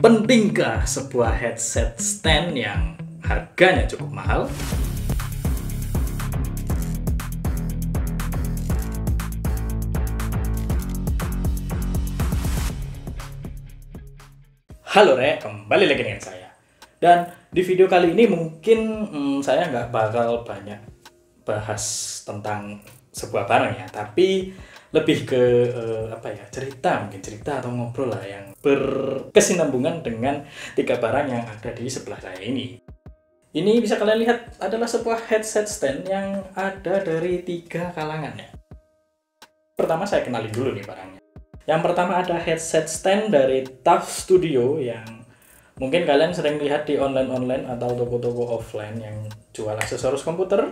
Pentingkah sebuah headset stand yang harganya cukup mahal? Halo kembali lagi dengan saya. Dan di video kali ini mungkin saya nggak bakal banyak bahas tentang sebuah barang ya, tapi lebih ke cerita atau ngobrol lah yang berkesinambungan dengan tiga barang yang ada di sebelah saya ini. Ini bisa kalian lihat adalah sebuah headset stand yang ada dari tiga kalangan ya. Pertama saya kenalin dulu nih barangnya. Yang pertama ada headset stand dari TUF Studio yang mungkin kalian sering lihat di online atau toko-toko offline yang jual aksesoris komputer.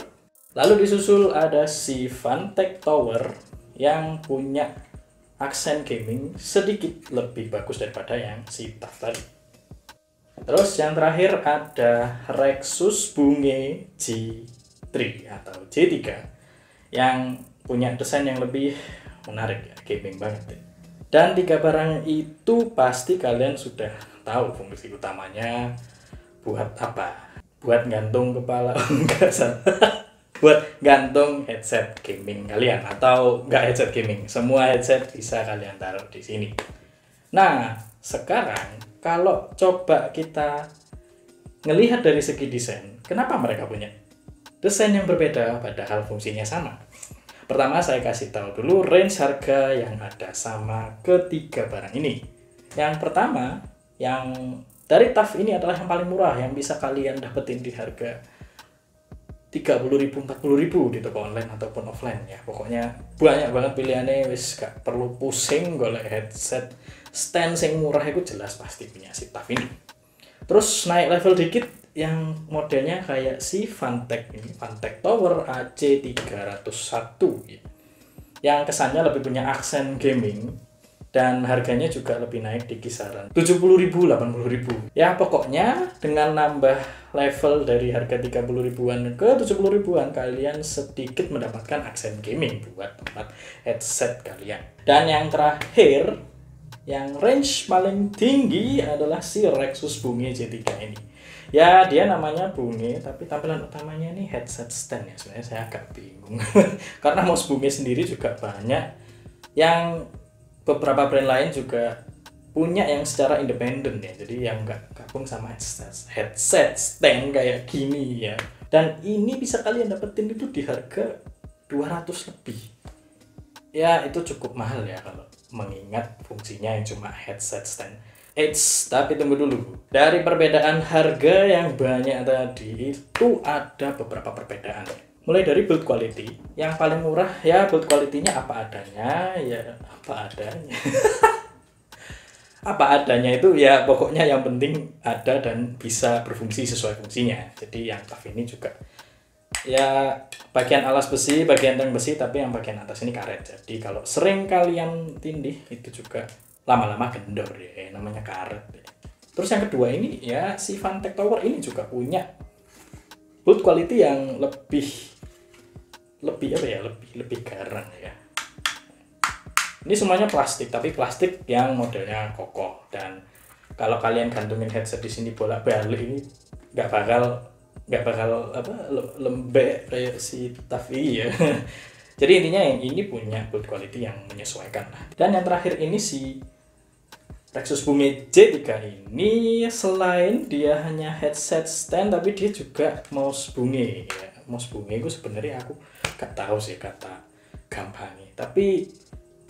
Lalu disusul ada si Vantech Tower yang punya aksen gaming sedikit lebih bagus daripada yang si TUF tadi. Terus yang terakhir ada Rexus Bunge J3 atau J3 yang punya desain yang lebih menarik ya, gaming banget ya. Dan tiga barang itu pasti kalian sudah tahu fungsi utamanya buat apa. Buat gantung kepala, enggak salah. Buat gantung headset gaming kalian atau enggak headset gaming. Semua headset bisa kalian taruh di sini. Nah, sekarang kalau coba kita ngelihat dari segi desain, kenapa mereka punya desain yang berbeda padahal fungsinya sama? Pertama saya kasih tahu dulu range harga yang ada sama ketiga barang ini. Yang pertama, yang dari TUF ini adalah yang paling murah yang bisa kalian dapetin di harga 30.000 40.000 di toko online ataupun offline ya. Pokoknya banyak banget pilihannya, wis gak perlu pusing golek headset stand yang murah itu jelas pasti punya si TUF ini. Terus naik level dikit yang modelnya kayak si Vantech ini, Vantech Tower AC301 ya. Yang kesannya lebih punya aksen gaming dan harganya juga lebih naik di kisaran 70.000 80.000. Ya pokoknya dengan nambah level dari harga 30 ribuan ke 70 ribuan kalian sedikit mendapatkan aksen gaming buat tempat headset kalian. Dan yang terakhir yang range paling tinggi adalah si Rexus Bunge J3 ini. Ya dia namanya Bunge tapi tampilan utamanya ini headset stand ya. Sebenarnya saya agak bingung karena mouse Bunge sendiri juga banyak yang beberapa brand lain juga punya yang secara independen ya, jadi yang nggak gabung sama headset stand kayak gini ya. Dan ini bisa kalian dapetin itu di harga 200 lebih ya, itu cukup mahal ya kalau mengingat fungsinya yang cuma headset stand. Tapi tunggu dulu, dari perbedaan harga yang banyak tadi itu ada beberapa perbedaan. Mulai dari build quality, yang paling murah ya build quality-nya apa adanya ya, apa adanya. Apa adanya itu ya pokoknya yang penting ada dan bisa berfungsi sesuai fungsinya. Jadi yang TUF ini juga ya bagian alas besi, bagian tank besi, tapi yang bagian atas ini karet. Jadi kalau sering kalian tindih itu juga lama-lama kendor ya, namanya karet ya. Terus yang kedua ini ya si Vantech Tower ini juga punya build quality yang lebih garang ya. Ini semuanya plastik, tapi plastik yang modelnya kokoh, dan kalau kalian gantungin headset di sini bolak-balik ini nggak bakal lembek kayak si TUF ya. Jadi intinya yang ini punya build quality yang menyesuaikan lah. Dan yang terakhir ini si Rexus Bunge J3 ini selain dia hanya headset stand tapi dia juga mouse Bunge ya. Mouse Bunge itu sebenarnya aku gak tahu sih kata gampangnya, tapi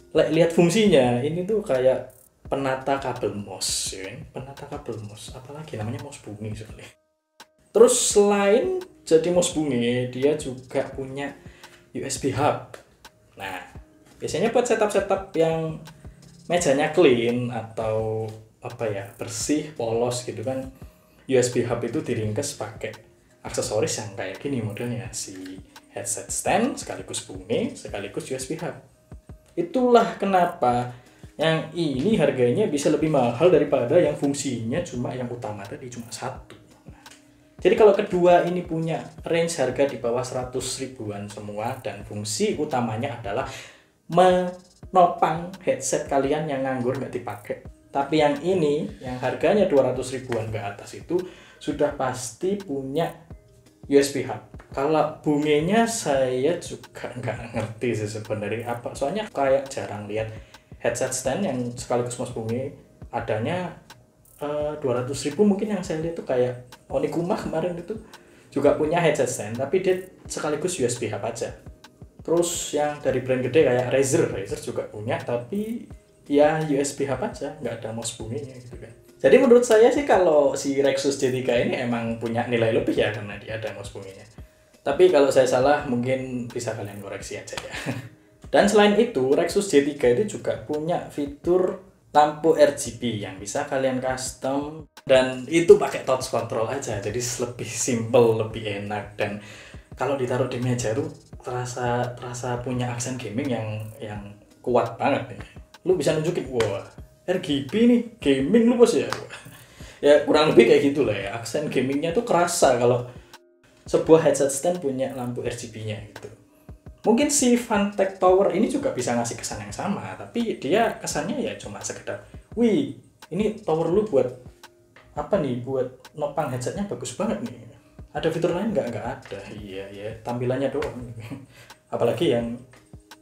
lihat fungsinya ini tuh kayak penata kabel mouse ya. Penata kabel mouse, apalagi namanya mouse Bunge soalnya. Terus selain jadi mouse Bunge dia juga punya USB hub. Nah biasanya buat setup yang mejanya clean atau bersih, polos gitu kan, USB hub itu diringkas pakai aksesoris yang kayak gini modelnya, si headset stand sekaligus Bunge sekaligus USB hub. Itulah kenapa yang ini harganya bisa lebih mahal daripada yang fungsinya cuma yang utama tadi cuma satu. Nah, jadi kalau kedua ini punya range harga di bawah 100 ribuan semua dan fungsi utamanya adalah menopang headset kalian yang nganggur nggak dipakai. Tapi yang ini, yang harganya 200 ribuan ke atas itu sudah pasti punya USB hub. Kalau bungenya saya juga nggak ngerti sih sebenarnya apa. Soalnya kayak jarang lihat headset stand yang sekaligus mas bunge. Adanya 200 ribu mungkin yang saya lihat tuh kayak Onikuma kemarin itu juga punya headset stand, tapi dia sekaligus USB hub aja. Terus yang dari brand gede kayak Razer juga punya, tapi ya USB hub aja, nggak ada mouse bungenya gitu kan. Jadi menurut saya sih kalau si Rexus J3 ini emang punya nilai lebih ya karena dia ada mouse bungenya. Tapi kalau saya salah mungkin bisa kalian koreksi aja ya. Dan selain itu Rexus J3 itu juga punya fitur lampu RGB yang bisa kalian custom dan itu pakai touch control aja. Jadi lebih simple, lebih enak, dan kalau ditaruh di meja tuh terasa punya aksen gaming yang kuat banget nih. Lu bisa nunjukin, wah RGB nih gaming lu bos ya. Ya kurang lebih kayak gitulah ya, aksen gamingnya tuh kerasa kalau sebuah headset stand punya lampu RGB-nya gitu. Mungkin si Fantech Tower ini juga bisa ngasih kesan yang sama, tapi dia kesannya ya cuma sekedar, wih ini tower lu buat apa nih, buat nopang headsetnya bagus banget nih. Ada fitur lain nggak ada. Iya ya, tampilannya doang. Apalagi yang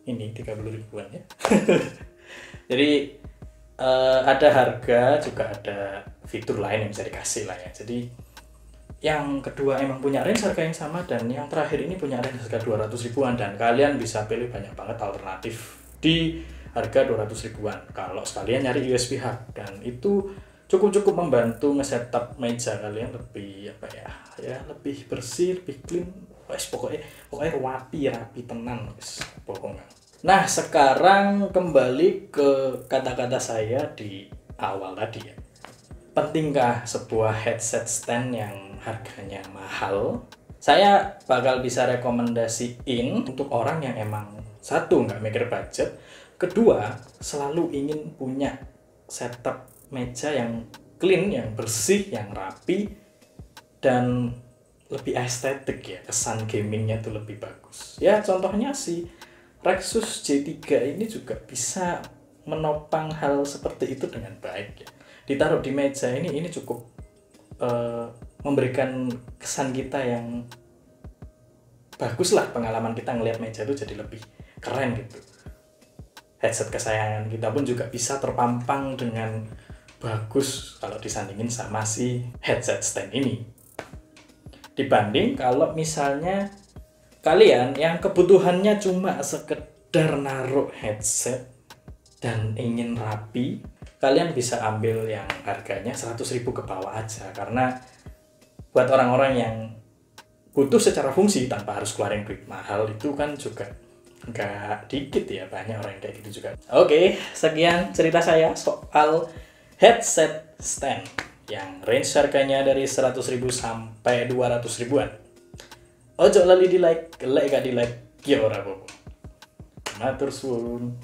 ini 30 ribuan ya. Jadi ada harga, juga ada fitur lain yang bisa dikasih lah ya. Jadi yang kedua emang punya range harga yang sama, dan yang terakhir ini punya range harga 200 ribuan, dan kalian bisa pilih banyak banget alternatif di harga 200 ribuan kalau sekalian nyari USB hub, dan itu cukup membantu nge-setup meja kalian lebih apa ya lebih bersih, lebih clean, wes pokoknya rapi tenang wes pokoknya. Nah sekarang kembali ke kata-kata saya di awal tadi ya, pentingkah sebuah headset stand yang harganya mahal? Saya bakal bisa rekomendasiin untuk orang yang emang satu nggak mikir budget, kedua selalu ingin punya setup meja yang clean, yang bersih, yang rapi, dan lebih estetik ya, kesan gamingnya tuh lebih bagus. Ya contohnya si Rexus J3 ini juga bisa menopang hal seperti itu dengan baik ya. Ditaruh di meja ini cukup memberikan kesan kita yang bagus lah, pengalaman kita ngelihat meja itu jadi lebih keren gitu. Headset kesayangan kita pun juga bisa terpampang dengan bagus kalau disandingin sama si headset stand ini. Dibanding kalau misalnya kalian yang kebutuhannya cuma sekedar naruh headset dan ingin rapi, kalian bisa ambil yang harganya 100 ribu ke bawah aja, karena buat orang-orang yang butuh secara fungsi tanpa harus keluarin duit mahal itu kan juga nggak dikit ya, banyak orang yang kayak gitu juga. Oke, sekian cerita saya soal headset stand yang range harganya dari 100 ribu sampai 200 ribuan. Ojo lali di like, gak di like, ya ora apa-apa. Matur suwun.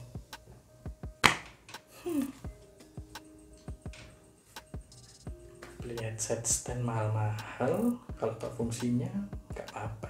Beli headset stand mahal-mahal, kalau tak fungsinya nggak apa-apa.